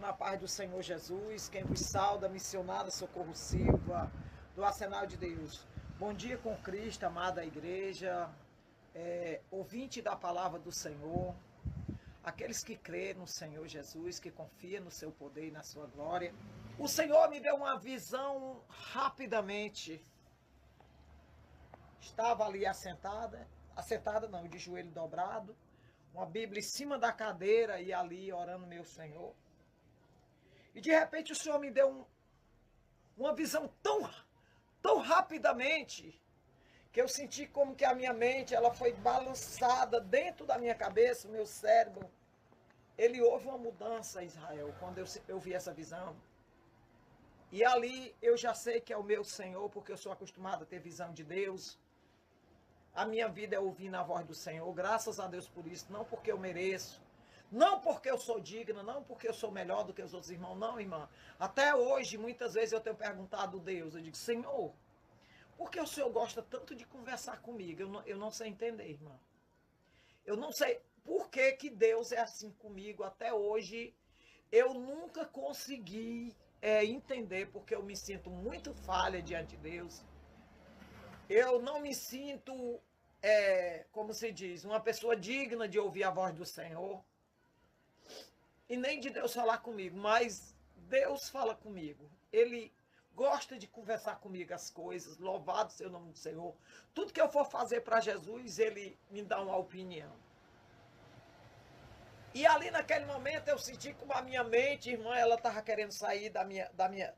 Na paz do Senhor Jesus, quem vos sauda, missionária Socorro Silva, do Arsenal de Deus. Bom dia com Cristo, amada igreja, ouvinte da palavra do Senhor, aqueles que crêem no Senhor Jesus, que confiam no seu poder e na sua glória. O Senhor me deu uma visão rapidamente. Estava ali assentada não, de joelho dobrado, uma Bíblia em cima da cadeira e ali orando meu Senhor. E de repente o Senhor me deu uma visão tão rapidamente que eu senti como que a minha mente ela foi balançada dentro da minha cabeça, o meu cérebro. Ele houve uma mudança, Israel, quando eu vi essa visão. E ali eu já sei que é o meu Senhor, porque eu sou acostumado a ter visão de Deus. A minha vida é ouvir na voz do Senhor, graças a Deus por isso, não porque eu mereço. Não porque eu sou digna, não porque eu sou melhor do que os outros irmãos, não, irmã. Até hoje, muitas vezes eu tenho perguntado a Deus, eu digo, Senhor, por que o Senhor gosta tanto de conversar comigo? Eu não sei entender, irmã. Eu não sei por que Deus é assim comigo até hoje. Eu nunca consegui entender, porque eu me sinto muito falha diante de Deus. Eu não me sinto, como se diz, uma pessoa digna de ouvir a voz do Senhor. E nem de Deus falar comigo, mas Deus fala comigo. Ele gosta de conversar comigo as coisas. Louvado seja o nome do Senhor. Tudo que eu for fazer para Jesus, Ele me dá uma opinião. E ali naquele momento eu senti como a minha mente, irmã, ela estava querendo sair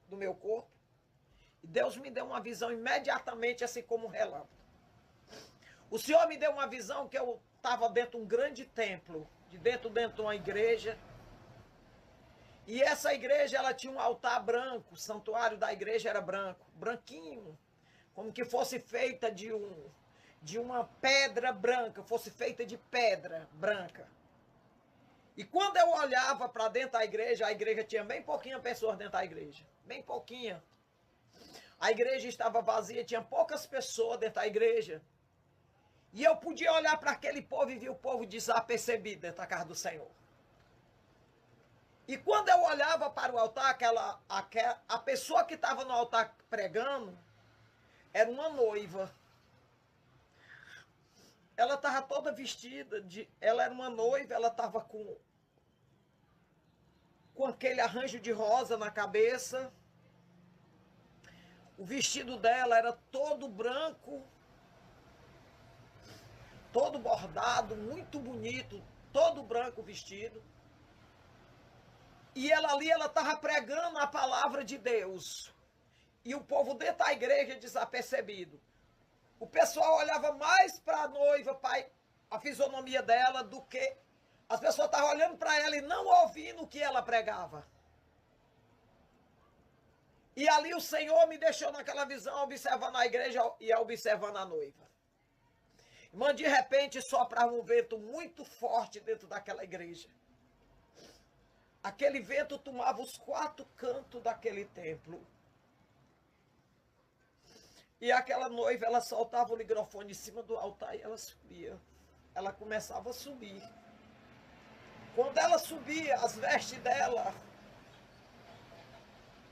do meu corpo. E Deus me deu uma visão imediatamente, assim como um relâmpago. O Senhor me deu uma visão que eu estava dentro de um grande templo, dentro de uma igreja. E essa igreja, ela tinha um altar branco, o santuário da igreja era branco, branquinho, como que fosse feita de uma pedra branca, fosse feita de pedra branca. E quando eu olhava para dentro da igreja, a igreja tinha bem pouquinha pessoas dentro da igreja, bem pouquinha. A igreja estava vazia, tinha poucas pessoas dentro da igreja. E eu podia olhar para aquele povo e ver o povo desapercebido dentro da casa do Senhor. E quando eu olhava para o altar, a pessoa que estava no altar pregando era uma noiva. Ela estava toda vestida, ela era uma noiva, ela estava com aquele arranjo de rosa na cabeça. O vestido dela era todo branco, todo bordado, muito bonito, todo branco o vestido. E ela ali, ela estava pregando a palavra de Deus. E o povo dentro da igreja desapercebido. O pessoal olhava mais para a noiva, para a fisionomia dela, do que... As pessoas estavam olhando para ela e não ouvindo o que ela pregava. E ali o Senhor me deixou naquela visão, observando a igreja e observando a noiva. Irmã, de repente soprava um vento muito forte dentro daquela igreja. Aquele vento tomava os 4 cantos daquele templo. E aquela noiva, ela soltava o microfone em cima do altar e ela subia. Ela começava a subir. Quando ela subia, as vestes dela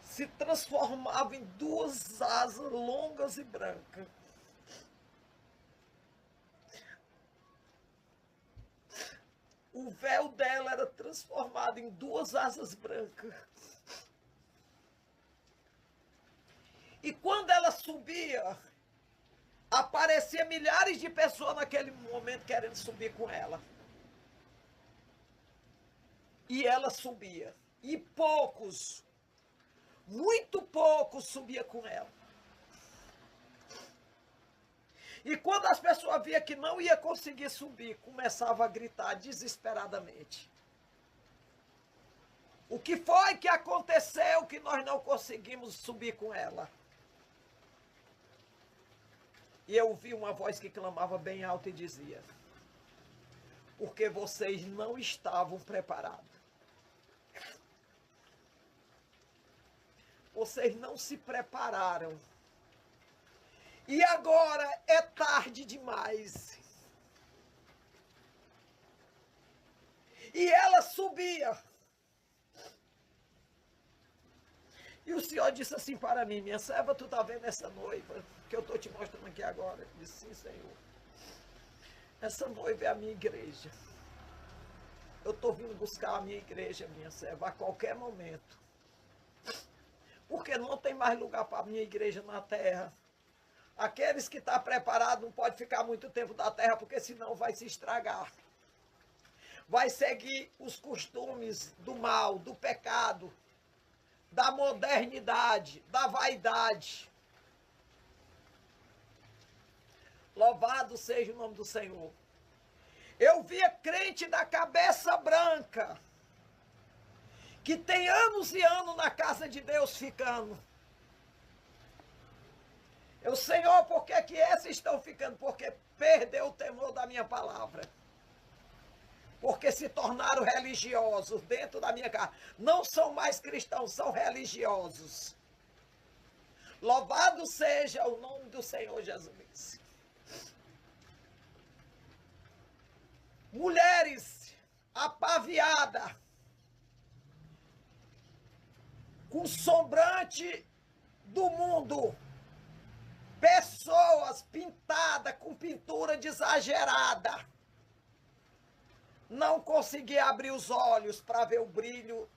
se transformavam em 2 asas longas e brancas. O véu dela era transformado em 2 asas brancas. E quando ela subia, aparecia milhares de pessoas naquele momento querendo subir com ela. E ela subia. E poucos, muito poucos subia com ela. E quando as pessoas viam que não ia conseguir subir, começavam a gritar desesperadamente. O que foi que aconteceu que nós não conseguimos subir com ela? E eu ouvi uma voz que clamava bem alto e dizia: porque vocês não estavam preparados. Vocês não se prepararam. E agora é tarde demais. E ela subia. E o Senhor disse assim para mim: minha serva, tu está vendo essa noiva que eu estou te mostrando aqui agora? Eu disse: sim, Senhor. Essa noiva é a minha igreja. Eu estou vindo buscar a minha igreja, minha serva, a qualquer momento. Porque não tem mais lugar para a minha igreja na terra. Aqueles que estão preparados não podem ficar muito tempo na terra, porque senão vai se estragar. Vai seguir os costumes do mal, do pecado, da modernidade, da vaidade. Louvado seja o nome do Senhor. Eu via crente da cabeça branca, que tem anos e anos na casa de Deus ficando. Eu, Senhor, por que esses estão ficando? Porque perdeu o temor da minha palavra. Porque se tornaram religiosos dentro da minha casa. Não são mais cristãos, são religiosos. Louvado seja o nome do Senhor Jesus. Mulheres apaviadas, com sombrante do mundo. Pessoas pintadas com pintura exagerada. Não conseguia abrir os olhos para ver o brilho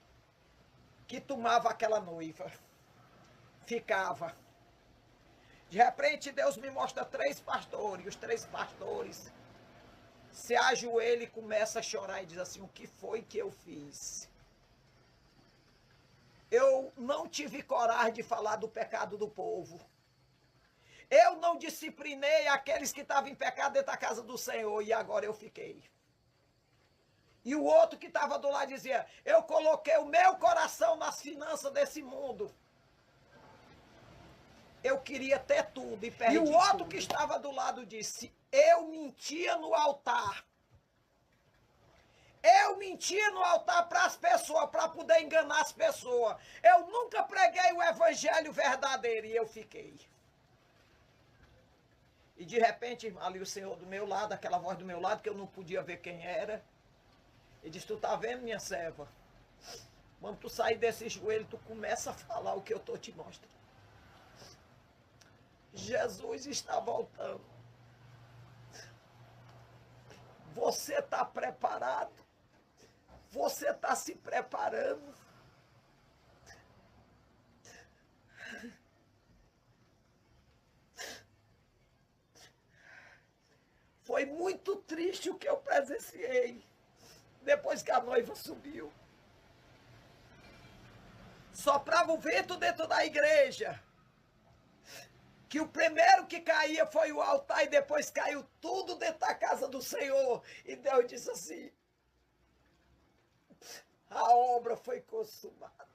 que tomava aquela noiva. Ficava. De repente, Deus me mostra 3 pastores. E os 3 pastores se ajoelham e começam a chorar e diz assim: o que foi que eu fiz? Eu não tive coragem de falar do pecado do povo. Eu não disciplinei aqueles que estavam em pecado dentro da casa do Senhor, e agora eu fiquei. E o outro que estava do lado dizia: eu coloquei o meu coração nas finanças desse mundo. Eu queria ter tudo e perdi tudo. E o outro que estava do lado disse: eu mentia no altar. Eu mentia no altar para as pessoas, para poder enganar as pessoas. Eu nunca preguei o evangelho verdadeiro, e eu fiquei. E de repente, ali o Senhor do meu lado, aquela voz do meu lado, que eu não podia ver quem era, ele disse: tu tá vendo, minha serva? Quando tu sair desse joelho, tu começa a falar o que eu estou te mostrando. Jesus está voltando. Você está preparado? Você está se preparando? Foi muito triste o que eu presenciei depois que a noiva subiu. Soprava o vento dentro da igreja. Que o primeiro que caía foi o altar, e depois caiu tudo dentro da casa do Senhor. E Deus disse assim: a obra foi consumada.